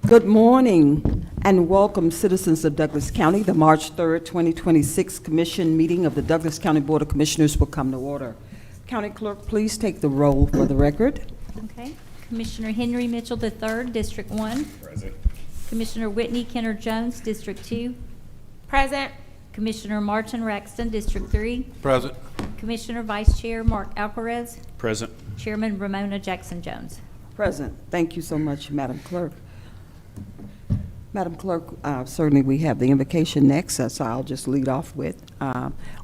Good morning and welcome, citizens of Douglas County. The March 3rd, 2026 Commission meeting of the Douglas County Board of Commissioners will come to order. County Clerk, please take the roll for the record. Okay. Commissioner Henry Mitchell III, District 1. Present. Commissioner Whitney Kenner Jones, District 2. Present. Commissioner Martin Raxton, District 3. Present. Commissioner Vice Chair Mark Alvarez. Present. Chairman Ramona Jackson Jones. Present. Thank you so much, Madam Clerk. Madam Clerk, certainly we have the invocation next, so I'll just lead off with.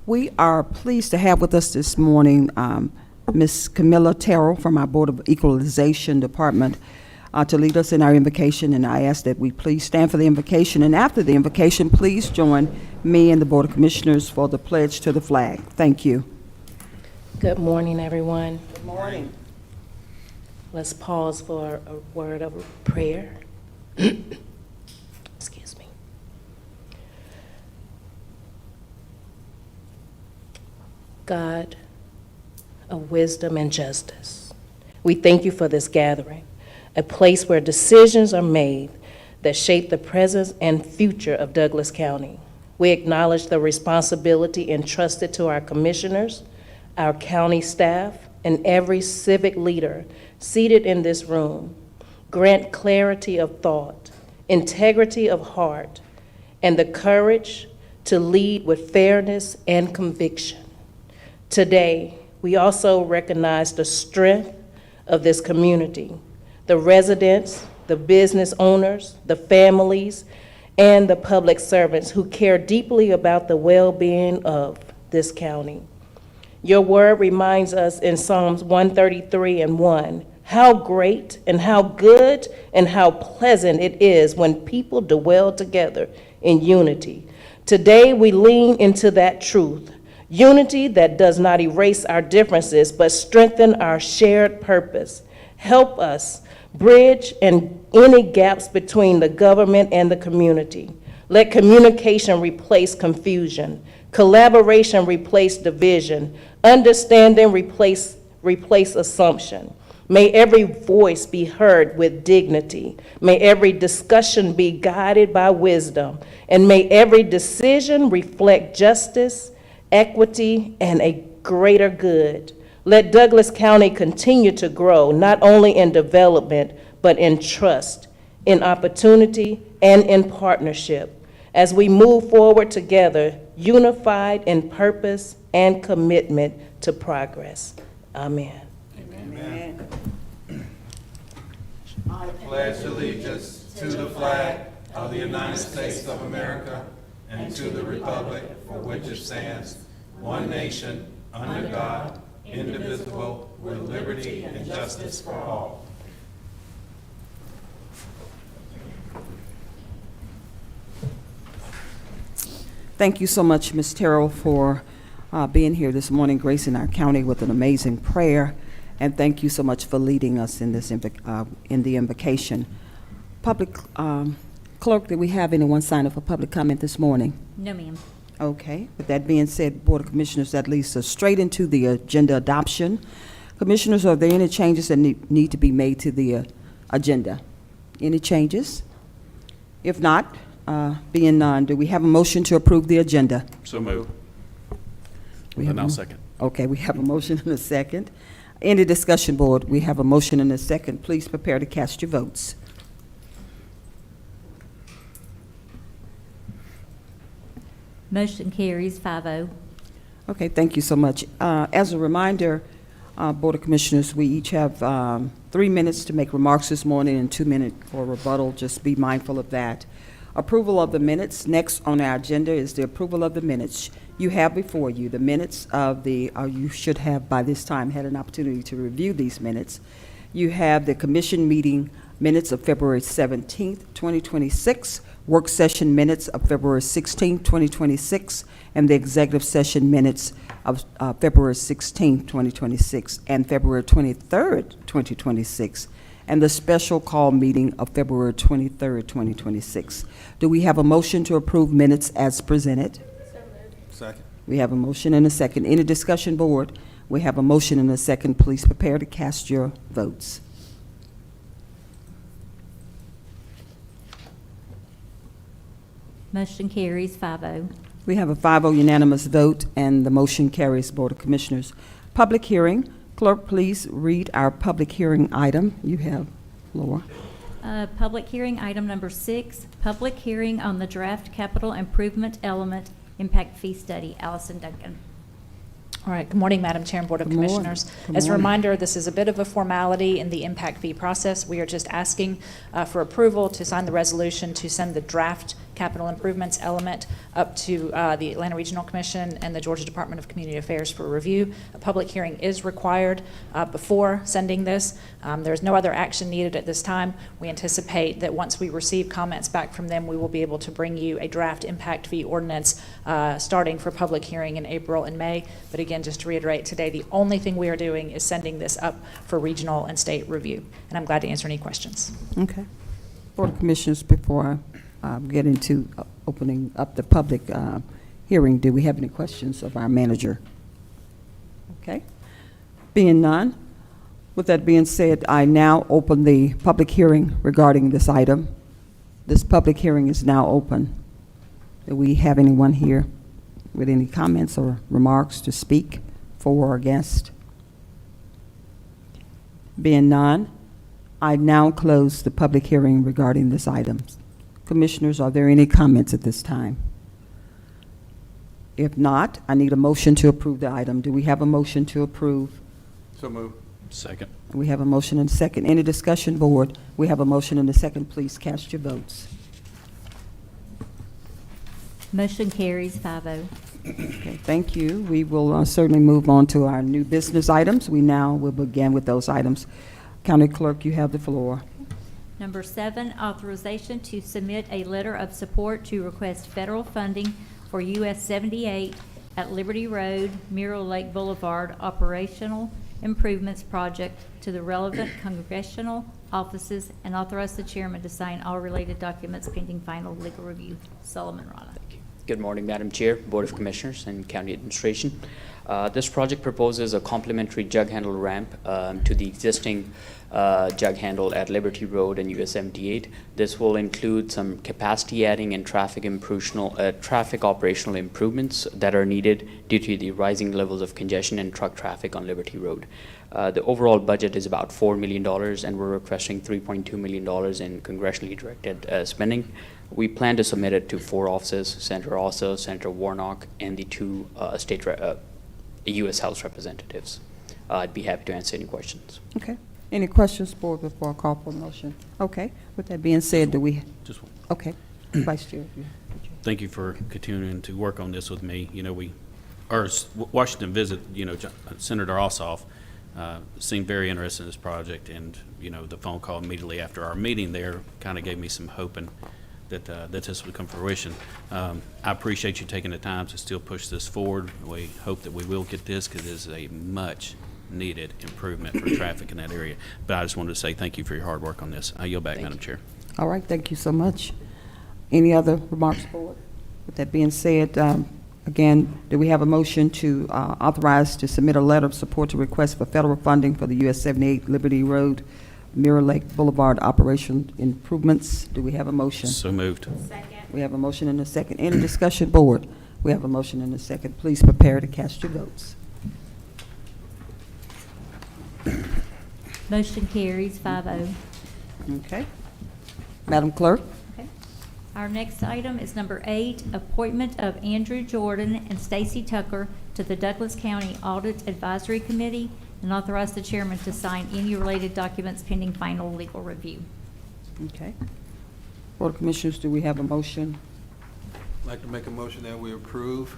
We are pleased to have with us this morning Ms. Camilla Terrell from our Board of Equalization Department to lead us in our invocation, and I ask that we please stand for the invocation, and after the invocation, please join me and the Board of Commissioners for the pledge to the flag. Thank you. Good morning, everyone. Good morning. Let's pause for a word of prayer. Excuse me. God of wisdom and justice, we thank you for this gathering, a place where decisions are made that shape the present and future of Douglas County. We acknowledge the responsibility entrusted to our commissioners, our county staff, and every civic leader seated in this room. Grant clarity of thought, integrity of heart, and the courage to lead with fairness and conviction. Today, we also recognize the strength of this community, the residents, the business owners, the families, and the public servants who care deeply about the well-being of this county. Your word reminds us in Psalms 133:1, how great and how good and how pleasant it is when people dwell together in unity. Today, we lean into that truth, unity that does not erase our differences, but strengthen our shared purpose. Help us bridge any gaps between the government and the community. Let communication replace confusion, collaboration replace division, understanding replace assumption. May every voice be heard with dignity. May every discussion be guided by wisdom. And may every decision reflect justice, equity, and a greater good. Let Douglas County continue to grow, not only in development, but in trust, in opportunity, and in partnership, as we move forward together, unified in purpose and commitment to progress. Amen. Amen. I pledge allegiance to the flag of the United States of America and to the republic for which it stands, one nation, under God, indivisible, with liberty and justice for all. Thank you so much, Ms. Terrell, for being here this morning, gracing our county with an amazing prayer. And thank you so much for leading us in this in the invocation. Public Clerk, did we have anyone sign up for public comment this morning? No, ma'am. Okay. With that being said, Board of Commissioners, that leads us straight into the agenda adoption. Commissioners, are there any changes that need to be made to the agenda? Any changes? If not, being none, do we have a motion to approve the agenda? So moved. We have And I'll a- second. Okay, we have a motion and a second. Any discussion, Board? We have a motion and a second. Please prepare to cast your votes. Motion carries 5-0. Okay, thank you so much. As a reminder, Board of Commissioners, we each have 3 minutes to make remarks this morning and 2 minutes for rebuttal. Just be mindful of that. Approval of the minutes. Next on our agenda is the approval of the minutes. You have before you the minutes of the, you should have by this time had an opportunity to review these minutes. You have the commission meeting minutes of February 17th, 2026, work session minutes of February 16th, 2026, and the executive session minutes of February 16th, 2026, and February 23rd, 2026, and the special call meeting of February 23rd, 2026. Do we have a motion to approve minutes as presented? Second. We have a motion and a second. Any discussion, Board? We have a motion and a second. Please prepare to cast your votes. Motion carries 5-0. We have a 5-0 unanimous vote, and the motion carries. Board of Commissioners. Public hearing. Clerk, please read our public hearing item. You have floor. Public hearing item number 6, public hearing on the draft capital improvement element impact fee study. Allison Duncan. All right, good morning, Madam Chair and Board of Good morning. Commissioners. Good As a morning. reminder, this is a bit of a formality in the impact fee process. We are just asking for approval to sign the resolution to send the draft capital improvements element up to the Atlanta Regional Commission and the Georgia Department of Community Affairs for review. A public hearing is required before sending this. There's no other action needed at this time. We anticipate that once we receive comments back from them, we will be able to bring you a draft impact fee ordinance starting for public hearing in April and May. But again, just to reiterate today, the only thing we are doing is sending this up for regional and state review. And I'm glad to answer any questions. Okay. Board of Commissioners, before I get into opening up the public hearing, do we have any questions of our manager? Okay. Being none, with that being said, I now open the public hearing regarding this item. This public hearing is now open. Do we have anyone here with any comments or remarks to speak for or against? Being none, I now close the public hearing regarding this item. Commissioners, are there any comments at this time? If not, I need a motion to approve the item. Do we have a motion to approve? So move. Second. We have a motion and a second. Any discussion, board? We have a motion and a second. Please cast your votes. Motion carries 5-0. Okay, thank you. We will certainly move on to our new business items. We now will begin with those items. County Clerk, you have the floor. Number 7, authorization to submit a letter of support to request federal funding for US 78 at Liberty Road, Mirror Lake Boulevard operational improvements project to the relevant congressional offices, and authorize the chairman to sign all related documents pending final legal review. Solomon Rana. Good morning, Madam Chair, Board of Commissioners, and County Administration. This project proposes a complementary jug handle ramp to the existing jug handle at Liberty Road and US 78. This will include some capacity adding and traffic operational improvements that are needed due to the rising levels of congestion and truck traffic on Liberty Road. The overall budget is about $4 million, and we're requesting $3.2 million in congressionally directed spending. We plan to submit it to 4 offices: Senator Osso, Senator Warnock, and the 2 U.S. House representatives. I'd be happy to answer any questions. Okay. Any questions, board, before I call for a motion? Okay. With that being said, do we? Just one. Okay. Vice Chair. Thank you for continuing to work on this with me. You know, our Washington visit, Senator Ossoff seemed very interested in this project, and, the phone call immediately after our meeting there kind of gave me some hope that this would come to fruition. I appreciate you taking the time to still push this forward. We hope that we will get this, because it is a much needed improvement for traffic in that area. But I just wanted to say thank you for your hard work on this. I yield back, Madam Chair. All right. Thank you so much. Any other remarks, board? With that being said, again, do we have a motion to authorize to submit a letter of support to request for federal funding for the US 78 Liberty Road, Mirror Lake Boulevard operation improvements? Do we have a motion? So moved. We have a motion and a second. Any discussion, board? We have a motion and a second. Please prepare to cast your votes. Motion carries 5-0. Okay. Madam Clerk? Okay. Our next item is number 8, appointment of Andrew Jordan and Stacy Tucker to the Douglas County Audit Advisory Committee, and authorize the chairman to sign any related documents pending final legal review. Okay. Board of Commissioners, do we have a motion? I'd like to make a motion that we approve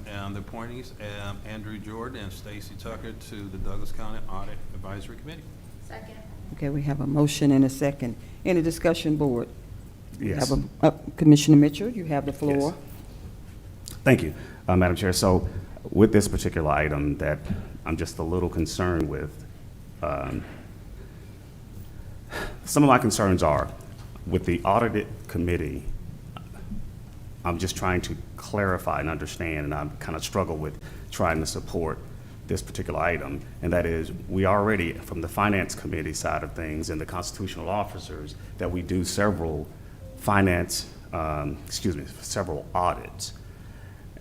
and the appointees, Andrew Jordan and Stacy Tucker, to the Douglas County Audit Advisory Committee. Okay, we have a motion and a second. Any discussion, board? We Yes. have Commissioner Mitchell, you have the floor. Thank you, Madam Chair. So with this particular item that I'm just a little concerned with, some of my concerns are with the audited committee. I'm just trying to clarify and understand, and I kind of struggle with trying to support this particular item, and that is, we already, from the Finance Committee side of things and the constitutional officers, that we do several finance several audits.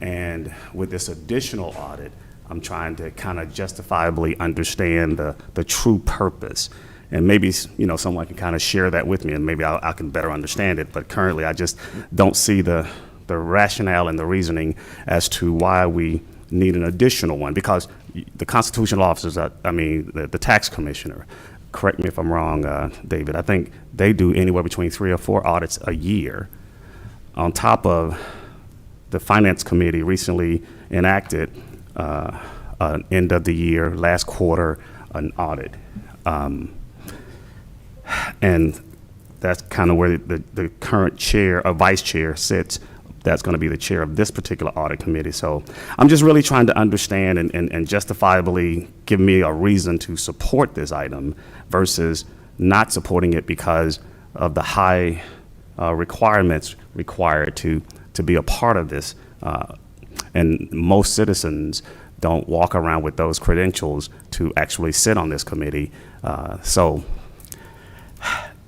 And with this additional audit, I'm trying to kind of justifiably understand the true purpose. And maybe, someone can kind of share that with me, and maybe I can better understand it. But currently, I just don't see the rationale and the reasoning as to why we need an additional one. Because the constitutional officers, the tax commissioner, correct me if I'm wrong, David, I think they do anywhere between 3 or 4 audits a year. On top of the finance committee recently enacted an end of the year, last quarter, an audit. And that's kind of where the current chair or vice chair sits. That's going to be the chair of this particular audit committee. So I'm just really trying to understand and justifiably give me a reason to support this item versus not supporting it because of the high requirements required to be a part of this. And most citizens don't walk around with those credentials to actually sit on this committee. So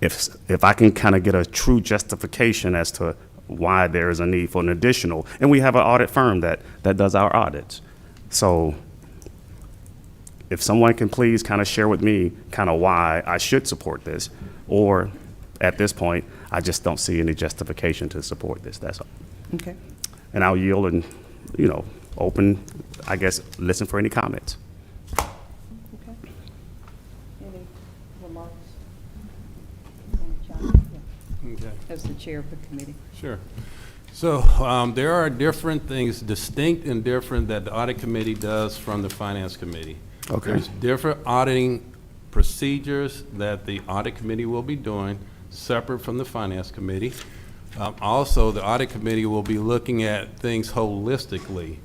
if I can kind of get a true justification as to why there is a need for an additional, and we have an audit firm that does our audits. So if someone can please kind of share with me kind of why I should support this, or at this point, I just don't see any justification to support this, that's all. Okay. And I'll yield and, open, I guess, listen for any comments. Okay. Any remarks? Okay. As the chair of the committee. Sure. So there are different things, distinct and different, that the audit committee does from the finance committee. Okay. There's different auditing procedures that the audit committee will be doing separate from the finance committee. Also, the audit committee will be looking at things holistically,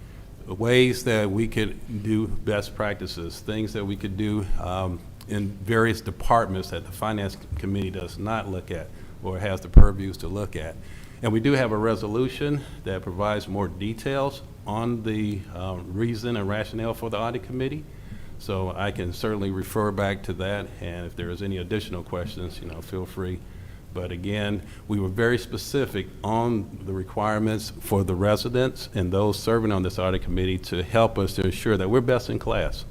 ways that we could do best practices, things that we could do in various departments that the finance committee does not look at or has the purviews to look at. And we do have a resolution that provides more details on the reason and rationale for the audit committee. So I can certainly refer back to that, and if there is any additional questions, feel free. But again, we were very specific on the requirements for the residents and those serving on this audit committee to help us to ensure that we're best in class,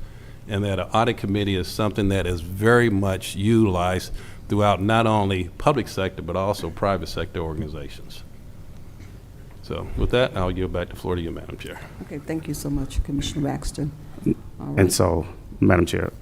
and that an audit committee is something that is very much utilized throughout not only public sector, but also private sector organizations. So with that, I'll yield back the floor to you, Madam Chair. Okay, thank you so much, Commissioner Baxter. All right. And so, Madam Chair,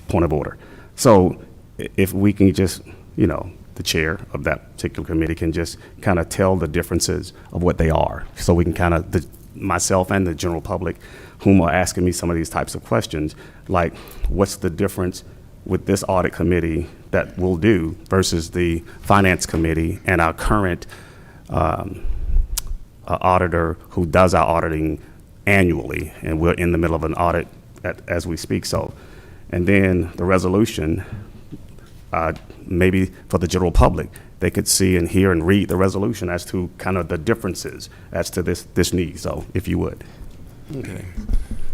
point of order. So if we can just, the chair of that particular committee can just kind of tell the differences of what they are. So we can kind of, myself and the general public whom are asking me some of these types of questions, like what's the difference with this audit committee that we'll do versus the finance committee and our current auditor who does our auditing annually, and we're in the middle of an audit as we speak. So, and then the resolution, maybe for the general public, they could see and hear and read the resolution as to kind of the differences as to this need. So, if you would. Okay.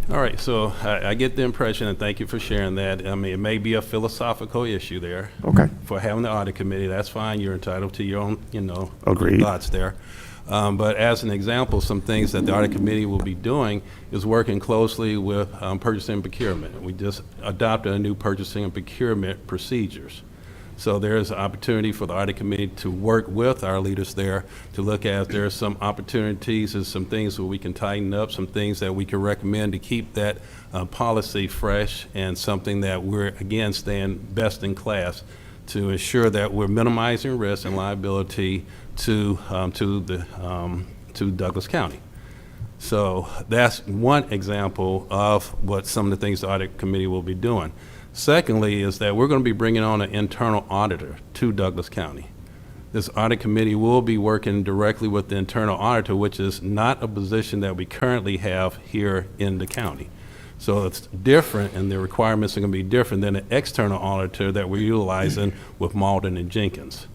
All right, so I get the impression, and thank you for sharing that. I mean, it may be a philosophical issue there. Okay. For having the audit committee, that's fine. You're entitled to your own, Agreed. thoughts there. But as an example, some things that the audit committee will be doing is working closely with purchasing and procurement. We just adopted a new purchasing and procurement procedures. So there's an opportunity for the audit committee to work with our leaders there to look at if there's some opportunities and some things where we can tighten up, some things that we can recommend to keep that policy fresh, and something that we're, again, staying best in class to ensure that we're minimizing risk and liability to Douglas County. So that's one example of what some of the things the audit committee will be doing. Secondly is that we're going to be bringing on an internal auditor to Douglas County. This audit committee will be working directly with the internal auditor, which is not a position that we currently have here in the county. So it's different, and the requirements are going to be different than an external auditor that we're utilizing with Malden and Jenkins.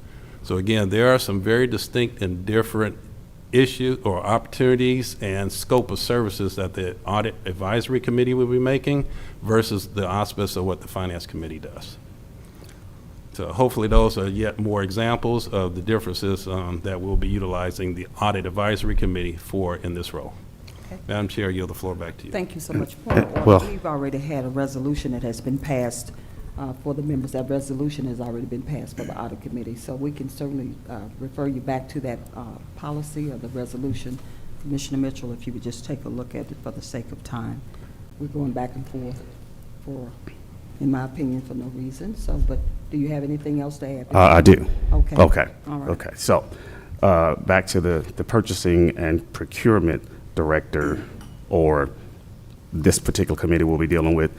So again, there are some very distinct and different issues or opportunities and scope of services that the audit advisory committee will be making versus the auspice of what the finance committee does. hopefully those are yet more examples of the differences that we'll be utilizing the Audit Advisory Committee for in this role. Okay. Madam Chair, I yield the floor back to you. Thank you so much. Point of order. Well- We've already had a resolution that has been passed for the members. That resolution has already been passed for the audit committee. So we can certainly refer you back to that policy or the resolution. Commissioner Mitchell, if you would just take a look at it for the sake of time. We're going back and forth for, in my opinion, for no reason. So, but do you have anything else to add? I do. Okay. Okay. All right. Okay. So, back to the purchasing and procurement director, or this particular committee we'll be dealing with.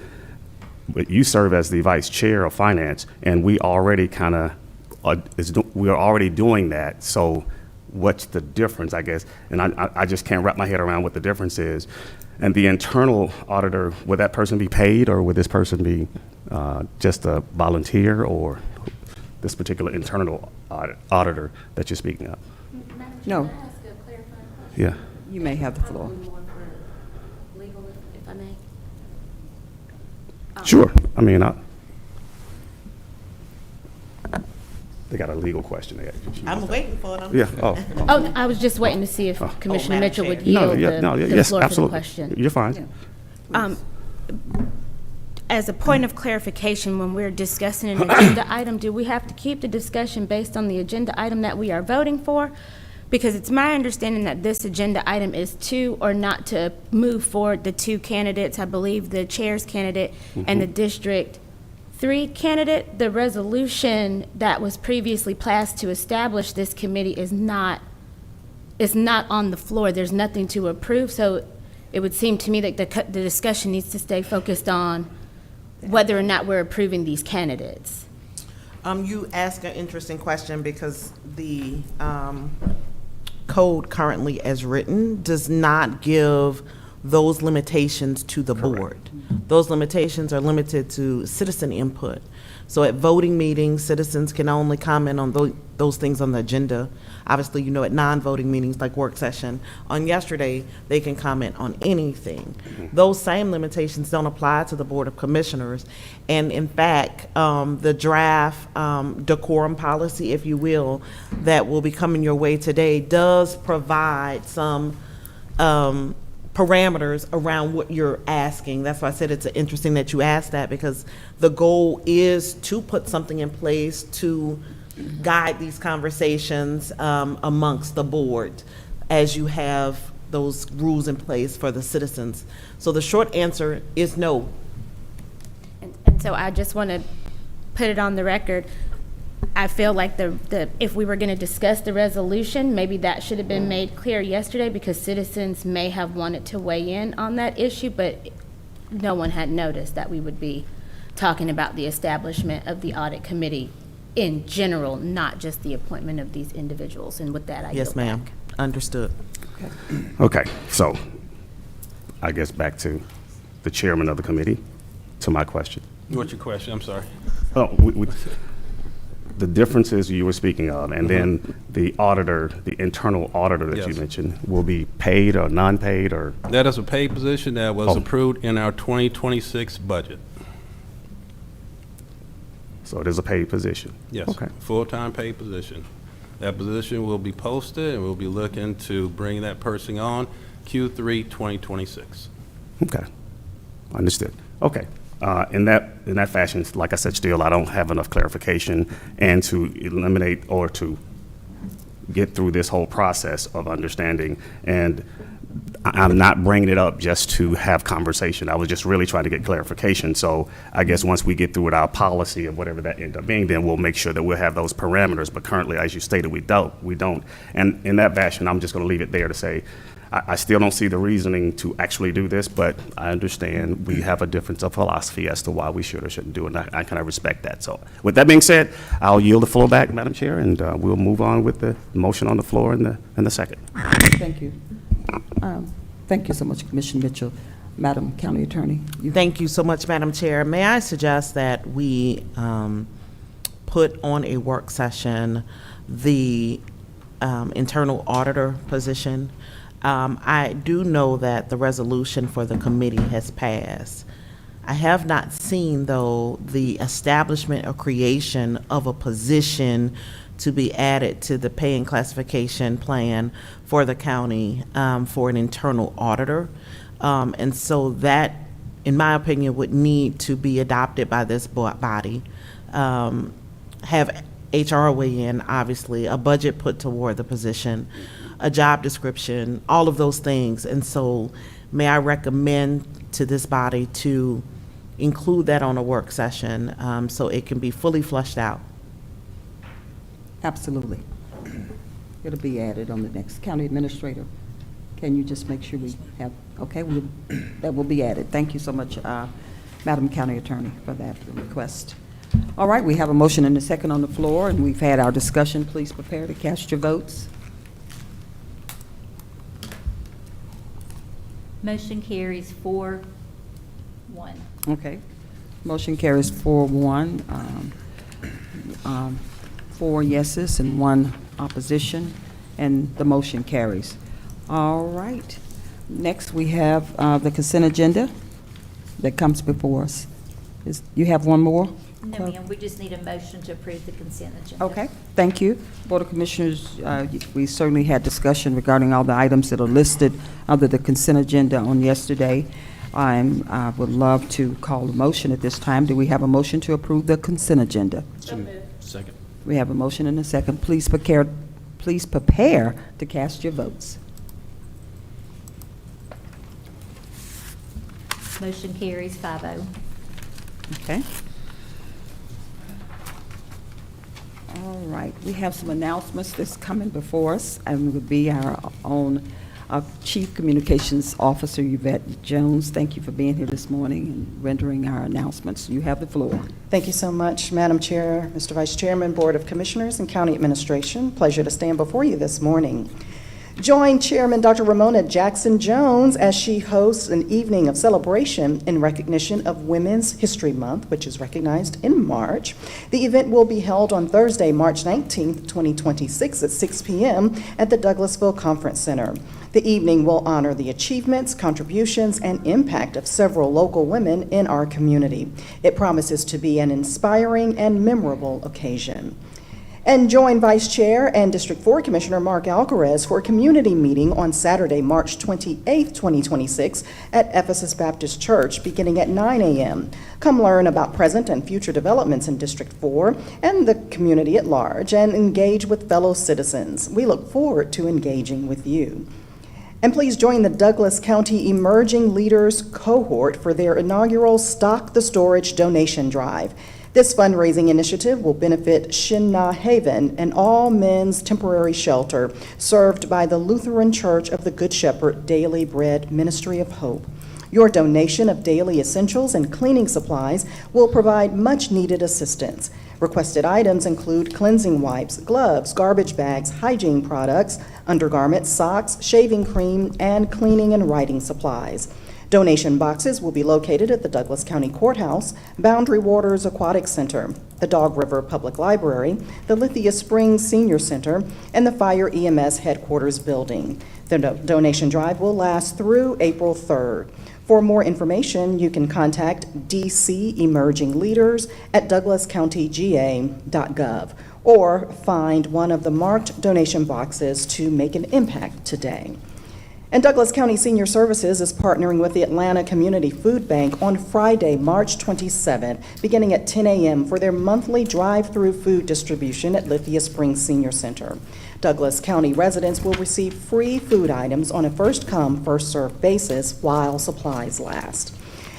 But you serve as the vice chair of finance, and we already kind of, we are already doing that. So what's the difference, I guess? And I just can't wrap my head around what the difference is. And the internal auditor, would that person be paid, or would this person be just a volunteer, or this particular internal auditor that you're speaking of? No, Can I ask a clarifying question? Yeah. you may have the floor. More for legal, if I may. Sure. I mean, they got a legal question. I'm waiting for them. Yeah. Oh. Oh, I was just waiting to see if Commissioner Madam Mitchell would Chair. No, yield yeah, no, the yes, floor for the absolutely. question. You're fine. As a point of clarification, when we're discussing an agenda item, do we have to keep the discussion based on the agenda item that we are voting for? Because it's my understanding that this agenda item is to or not to move forward the two candidates, I believe the chair's candidate and the District 3 candidate. The resolution that was previously passed to establish this committee is not on the floor. There's nothing to approve, so it would seem to me that the discussion needs to stay focused on whether or not we're approving these candidates. You ask an interesting question because the code currently as written does not give those limitations to the board. Those limitations are limited to citizen input. So at voting meetings, citizens can only comment on those things on the agenda. Obviously, you know, at non-voting meetings like work session, on yesterday, they can comment on anything. Those same limitations don't apply to the Board of Commissioners. And in fact, the draft decorum policy, if you will, that will be coming your way today does provide some parameters around what you're asking. That's why I said it's interesting that you asked that, because the goal is to put something in place to guide these conversations amongst the board as you have those rules in place for the citizens. So the short answer is no. And so I just want to put it on the record. I feel like if we were going to discuss the resolution, maybe that should have been made clear yesterday, because citizens may have wanted to weigh in on that issue, but no one had noticed that we would be talking about the establishment of the audit committee in general, not just the appointment of these individuals. And with that, I yield Yes, ma'am. back. Understood. Okay, so I guess back to the chairman of the committee, to my question. What's your question? I'm sorry. Oh, the differences you were speaking of, and then the auditor, the internal auditor that you Yes. mentioned, will be paid or non-paid, or? That is a paid position that was Oh. approved in our 2026 budget. So it is a paid position? Yes, Okay. full-time paid position. That position will be posted, and we'll be looking to bring that person on Q3 2026. Okay, understood. Okay, in that fashion, like I said, still, I don't have enough clarification, and to eliminate or to get through this whole process of understanding, and I'm not bringing it up just to have conversation. I was just really trying to get clarification. So I guess once we get through with our policy of whatever that ends up being, then we'll make sure that we'll have those parameters. But currently, as you stated, we don't. And in that fashion, I'm just going to leave it there to say, I still don't see the reasoning to actually do this, but I understand we have a difference of philosophy as to why we should or shouldn't do it, and I kind of respect that. So with that being said, I'll yield the floor back, Madam Chair, and we'll move on with the motion on the floor in the second. Thank you. Thank you so much, Commissioner Mitchell. Madam County Attorney. Thank you so much, Madam Chair. May I suggest that we put on a work session the internal auditor position? I do know that the resolution for the committee has passed. I have not seen, though, the establishment or creation of a position to be added to the pay and classification plan for the county for an internal auditor. And so that, in my opinion, would need to be adopted by this body. Have HR weigh in, obviously, a budget put toward the position, a job description, all of those things. And so may I recommend to this body to include that on a work session so it can be fully fleshed out. Absolutely. It'll be added on the next. County Administrator, can you just make sure we have, okay, that will be added. Thank you so much, Madam County Attorney, for that request. All right, we have a motion and a second on the floor, and we've had our discussion. Please prepare to cast your votes. Motion carries 4-1. Okay. Motion carries 4-1. 4 yeses and 1 opposition, and the motion carries. All right. Next, we have the consent agenda that comes before us. You have one more? No, ma'am, we just need a motion to approve the consent agenda. Okay, thank you. Board of Commissioners, we certainly had discussion regarding all the items that are listed under the consent agenda on yesterday. I would love to call a motion at this time. Do we have a motion to approve the consent agenda? Second. We have a motion and a second. Please prepare to cast your votes. Motion carries 5-0. Okay. All right, we have some announcements that's coming before us, and it would be our own Chief Communications Officer, Yvette Jones. Thank you for being here this morning and rendering our announcements. You have the floor. Thank you so much, Madam Chair, Mr. Vice Chairman, Board of Commissioners, and County Administration. Pleasure to stand before you this morning. Join Chairman Dr. Ramona Jackson Jones as she hosts an evening of celebration in recognition of Women's History Month, which is recognized in March. The event will be held on Thursday, March 19th, 2026 at 6 p.m. at the Douglasville Conference Center. The evening will honor the achievements, contributions, and impact of several local women in our community. It promises to be an inspiring and memorable occasion. And join Vice Chair and District 4 Commissioner Mark Alcaraz for a community meeting on Saturday, March 28th, 2026 at Ephesus Baptist Church beginning at 9 a.m. Come learn about present and future developments in District 4 and the community at large and engage with fellow citizens. We look forward to engaging with you. And please join the Douglas County Emerging Leaders Cohort for their inaugural Stock the Storage donation drive. This fundraising initiative will benefit Shinna Haven, an all-men's temporary shelter served by the Lutheran Church of the Good Shepherd Daily Bread Ministry of Hope. Your donation of daily essentials and cleaning supplies will provide much-needed assistance. Requested items include cleansing wipes, gloves, garbage bags, hygiene products, undergarments, socks, shaving cream, and cleaning and writing supplies. Donation boxes will be located at the Douglas County Courthouse, Boundary Waters Aquatic Center, the Dog River Public Library, the Lithia Springs Senior Center, and the Fire EMS Headquarters Building. The donation drive will last through April 3rd. For more information, you can contact DC Emerging Leaders at douglascountyga.gov or find one of the marked donation boxes to make an impact today. And Douglas County Senior Services is partnering with the Atlanta Community Food Bank on Friday, March 27th, beginning at 10 a.m. for their monthly drive-through food distribution at Lithia Springs Senior Center. Douglas County residents will receive free food items on a first-come, first-served basis while supplies last.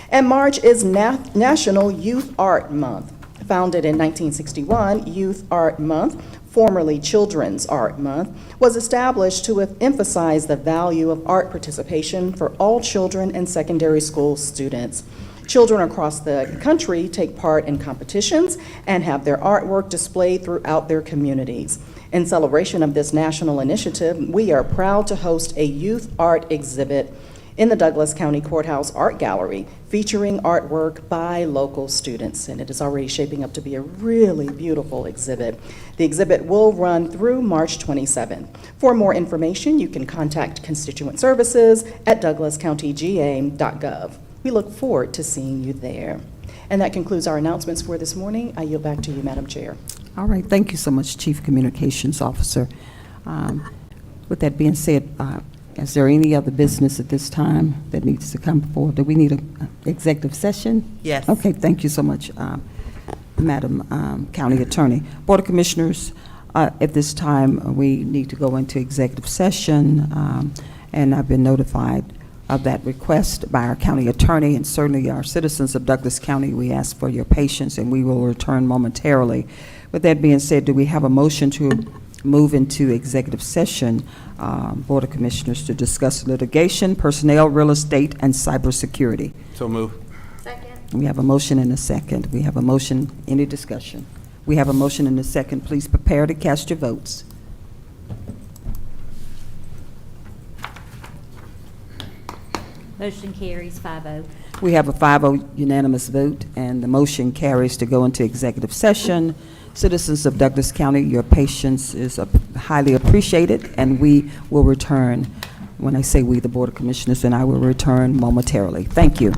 And March is National Youth Art Month. Founded in 1961, Youth Art Month, formerly Children's Art Month, was established to emphasize the value of art participation for all children and secondary school students. Children across the country take part in competitions and have their artwork displayed throughout their communities. In celebration of this national initiative, we are proud to host a youth art exhibit in the Douglas County Courthouse Art Gallery, featuring artwork by local students, and it is already shaping up to be a really beautiful exhibit. The exhibit will run through March 27th. For more information, you can contact Constituent Services at douglascountyga.gov. We look forward to seeing you there. And that concludes our announcements for this morning. I yield back to you, Madam Chair. All right, thank you so much, Chief Communications Officer. With that being said, is there any other business at this time that needs to come forward? Do we need an executive session? Yes. Okay, thank you so much, Madam County Attorney. Board of Commissioners, at this time, we need to go into executive session, and I've been notified of that request by our county attorney, and certainly our citizens of Douglas County. We ask for your patience, and we will return momentarily. With that being said, do we have a motion to move into executive session, Board of Commissioners, to discuss litigation, personnel, real estate, and cybersecurity? So move. Second. We have a motion and a second. We have a motion. Any discussion? We have a motion and a second. Please prepare to cast your votes. Motion carries 5-0. We have a 5-0 unanimous vote, and the motion carries to go into executive session. Citizens of Douglas County, your patience is highly appreciated, and we will return. When I say we, the Board of Commissioners, and I will return momentarily. Thank you.